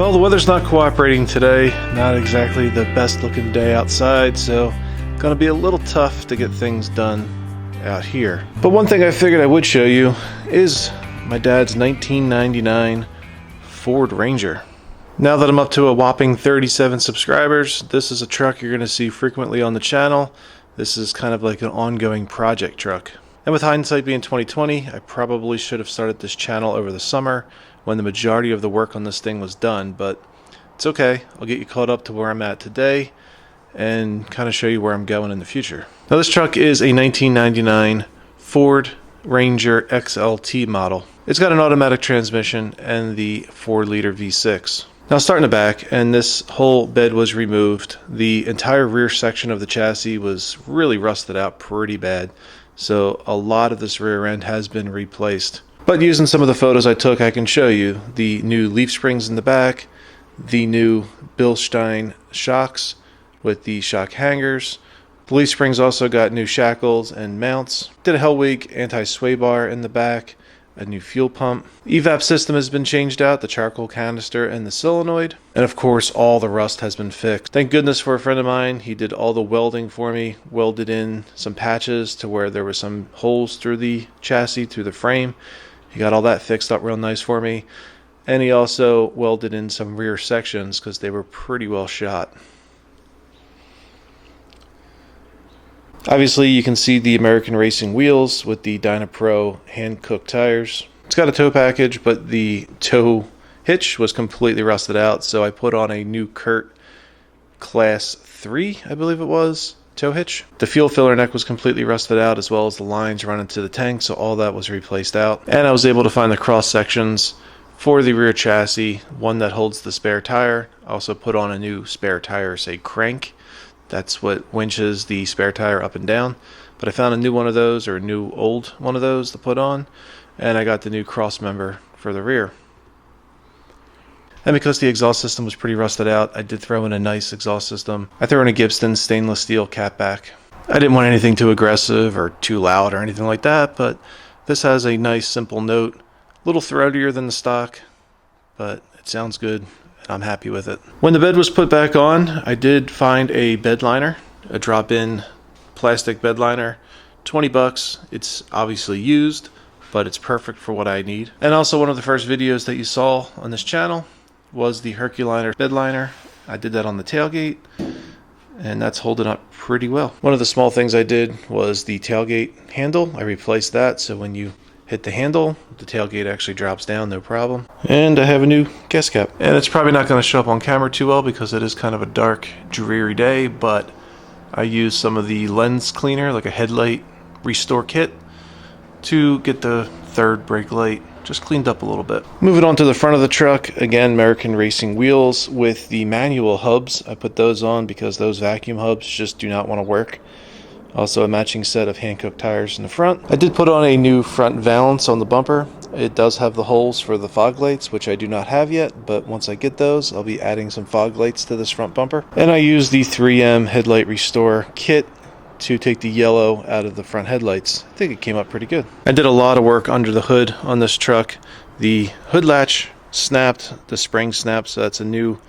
Well, the weather's not cooperating today. Not exactly the best looking day outside, so gonna be a little tough to get things done out here. But one thing I figured I would show you is my dad's 1999 Ford Ranger. Now that I'm up to a whopping 37 subscribers, this is a truck you're gonna see frequently on the channel. This is kind of like an ongoing project truck. And with hindsight being 2020, I probably should have started this channel over the summer when the majority of the work on this thing was done, but it's okay. I'll get you caught up to where I'm at today and kind of show you where I'm going in the future. Now this truck is a 1999 Ford Ranger XLT model. It's got an automatic transmission and the 4-liter V6. Now starting the back, and this whole bed was removed. The entire rear section of the chassis was really rusted out pretty bad, so a lot of this rear end has been replaced. But using some of the photos I took, I can show you the new leaf springs in the back, the new Bilstein shocks with the shock hangers. The leaf springs also got new shackles and mounts. Did a Hellwig anti-sway bar in the back, a new fuel pump. Evap system has been changed out, the charcoal canister and the solenoid. And of course, all the rust has been fixed. Thank goodness for a friend of mine. He did all the welding for me, welded in some patches to where there were some holes through the chassis, through the frame. He got all that fixed up real nice for me. And he also welded in some rear sections because they were pretty well shot. Obviously, you can see the American Racing wheels with the Dynapro hand-cooked tires. It's got a tow package, but the tow hitch was completely rusted out, so I put on a new Kurt Class 3, I believe it was, tow hitch. The fuel filler neck was completely rusted out, as well as the lines running to the tank, so all that was replaced out. And I was able to find the cross sections for the rear chassis, one that holds the spare tire. I also put on a new spare tire, say crank. That's what winches the spare tire up and down. But I found a new one of those, or a new old one of those to put on, and I got the new cross member for the rear. And because the exhaust system was pretty rusted out, I did throw in a nice exhaust system. I threw in a Gibson stainless steel catback. I didn't want anything too aggressive or too loud or anything like that, but this has a nice simple note. A little throatier than the stock, but it sounds good. I'm happy with it. When the bed was put back on, I did find a bed liner, a drop-in plastic bed liner, $20. It's obviously used, but it's perfect for what I need. And also one of the first videos that you saw on this channel was the Herculiner bed liner. I did that on the tailgate, and that's holding up pretty well. One of the small things I did was the tailgate handle. I replaced that, so when you hit the handle, the tailgate actually drops down, no problem. And I have a new gas cap. And it's probably not going to show up on camera too well because it is kind of a dark, dreary day, but I used some of the lens cleaner, like a headlight restore kit, to get the third brake light just cleaned up a little bit. Moving on to the front of the truck, again, American Racing wheels with the manual hubs. I put those on because those vacuum hubs just do not want to work. Also a matching set of hand-cooked tires in the front. I did put on a new front valance on the bumper. It does have the holes for the fog lights, which I do not have yet, but once I get those, I'll be adding some fog lights to this front bumper. And I used the 3M headlight restore kit to take the yellow out of the front headlights. I think it came up pretty good. I did a lot of work under the hood on this truck. The hood latch snapped, the spring snapped, so that's a new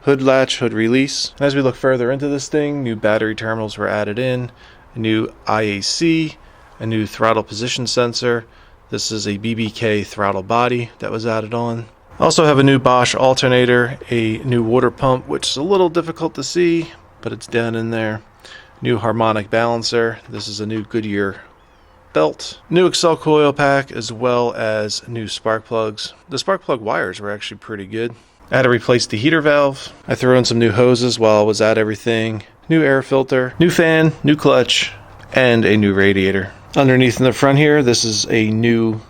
hood latch, hood release. As we look further into this thing, new battery terminals were added in, a new IAC, a new throttle position sensor. This is a BBK throttle body that was added on. I also have a new Bosch alternator, a new water pump, which is a little difficult to see, but it's down in there. New harmonic balancer. This is a new Goodyear belt. New Excel coil pack, as well as new spark plugs. The spark plug wires were actually pretty good. I had to replace the heater valve. I threw in some new hoses while I was at everything. New air filter, new fan, new clutch, and a new radiator. Underneath in the front here, this is a new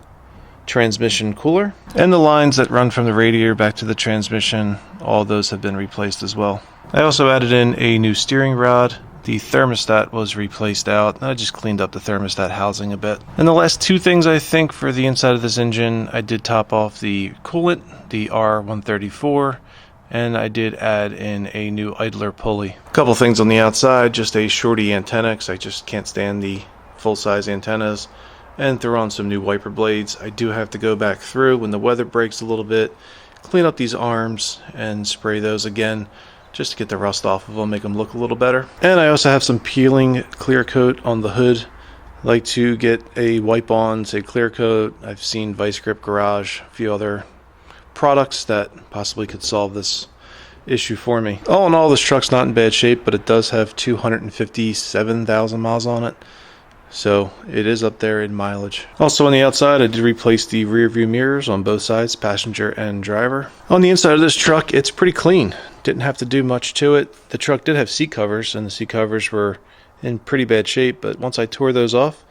transmission cooler. And the lines that run from the radiator back to the transmission, all those have been replaced as well. I also added in a new steering rod. The thermostat was replaced out. I just cleaned up the thermostat housing a bit. And the last two things I think for the inside of this engine, I did top off the coolant, the R134, and I did add in a new idler pulley. A couple things on the outside, just a shorty antenna because I just can't stand the full-size antennas, and throw on some new wiper blades. I do have to go back through when the weather breaks a little bit, clean up these arms and spray those again just to get the rust off of them, make them look a little better. And I also have some peeling clear coat on the hood. I like to get a wipe on, say clear coat. I've seen Vice Grip Garage, a few other products that possibly could solve this issue for me. All in all, this truck's not in bad shape, but it does have 257,000 miles on it, so it is up there in mileage. Also on the outside, I did replace the rear view mirrors on both sides, passenger and driver. On the inside of this truck, it's pretty clean. Didn't have to do much to it. The truck did have seat covers, and the seat covers were in pretty bad shape, but once I tore those off,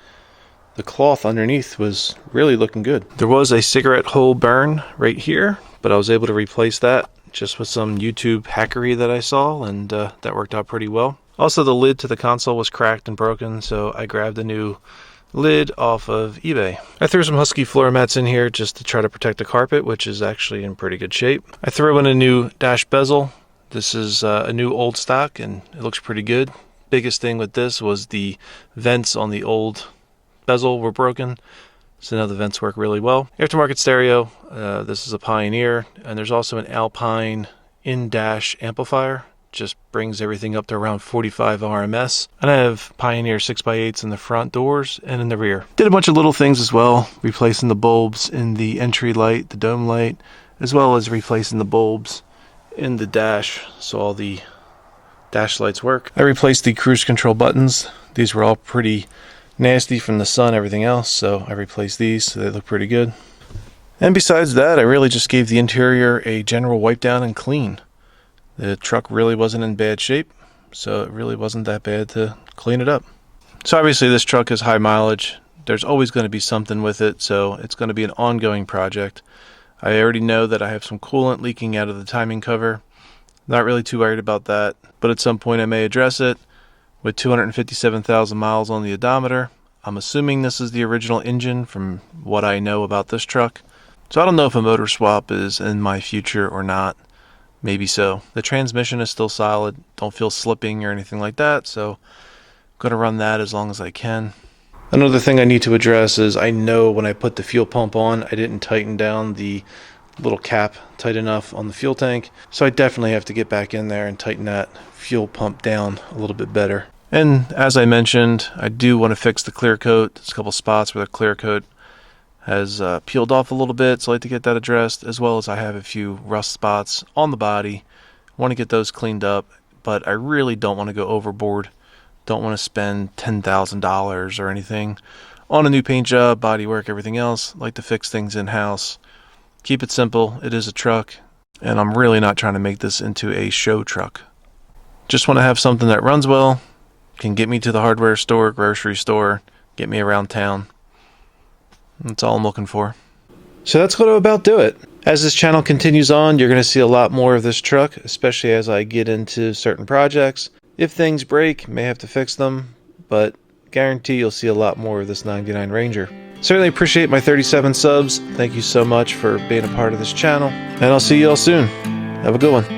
the cloth underneath was really looking good. There was a cigarette hole burn right here, but I was able to replace that just with some YouTube hackery that I saw, and that worked out pretty well. Also, the lid to the console was cracked and broken, so I grabbed a new lid off of eBay. I threw some Husky floor mats in here just to try to protect the carpet, which is actually in pretty good shape. I threw in a new dash bezel. This is a new old stock, and it looks pretty good. Biggest thing with this was the vents on the old bezel were broken, so now the vents work really well. Aftermarket stereo, this is a Pioneer, and there's also an Alpine in-dash amplifier. Just brings everything up to around 45 RMS. And I have Pioneer 6x8s in the front doors and in the rear. Did a bunch of little things as well, replacing the bulbs in the entry light, the dome light, as well as replacing the bulbs in the dash so all the dash lights work. I replaced the cruise control buttons. These were all pretty nasty from the sun, everything else, so I replaced these so they look pretty good. And besides that, I really just gave the interior a general wipe down and clean. The truck really wasn't in bad shape, so it really wasn't that bad to clean it up. So obviously this truck is high mileage. There's always going to be something with it, so it's going to be an ongoing project. I already know that I have some coolant leaking out of the timing cover. Not really too worried about that, but at some point I may address it. With 257,000 miles on the odometer, I'm assuming this is the original engine from what I know about this truck. So I don't know if a motor swap is in my future or not. Maybe so. The transmission is still solid. Don't feel slipping or anything like that, so I'm going to run that as long as I can. Another thing I need to address is I know when I put the fuel pump on, I didn't tighten down the little cap tight enough on the fuel tank, so I definitely have to get back in there and tighten that fuel pump down a little bit better. And as I mentioned, I do want to fix the clear coat. There's a couple spots where the clear coat has peeled off a little bit, so I like to get that addressed, as well as I have a few rust spots on the body. I want to get those cleaned up, but I really don't want to go overboard. Don't want to spend $10,000 or anything on a new paint job, body work, everything else. I like to fix things in-house. Keep it simple. It is a truck, and I'm really not trying to make this into a show truck. Just want to have something that runs well, can get me to the hardware store, grocery store, get me around town. That's all I'm looking for. So that's going to about do it. As this channel continues on, you're going to see a lot more of this truck, especially as I get into certain projects. If things break, may have to fix them, but guarantee you'll see a lot more of this 99 Ranger. Certainly appreciate my 37 subs. Thank you so much for being a part of this channel, and I'll see you all soon. Have a good one.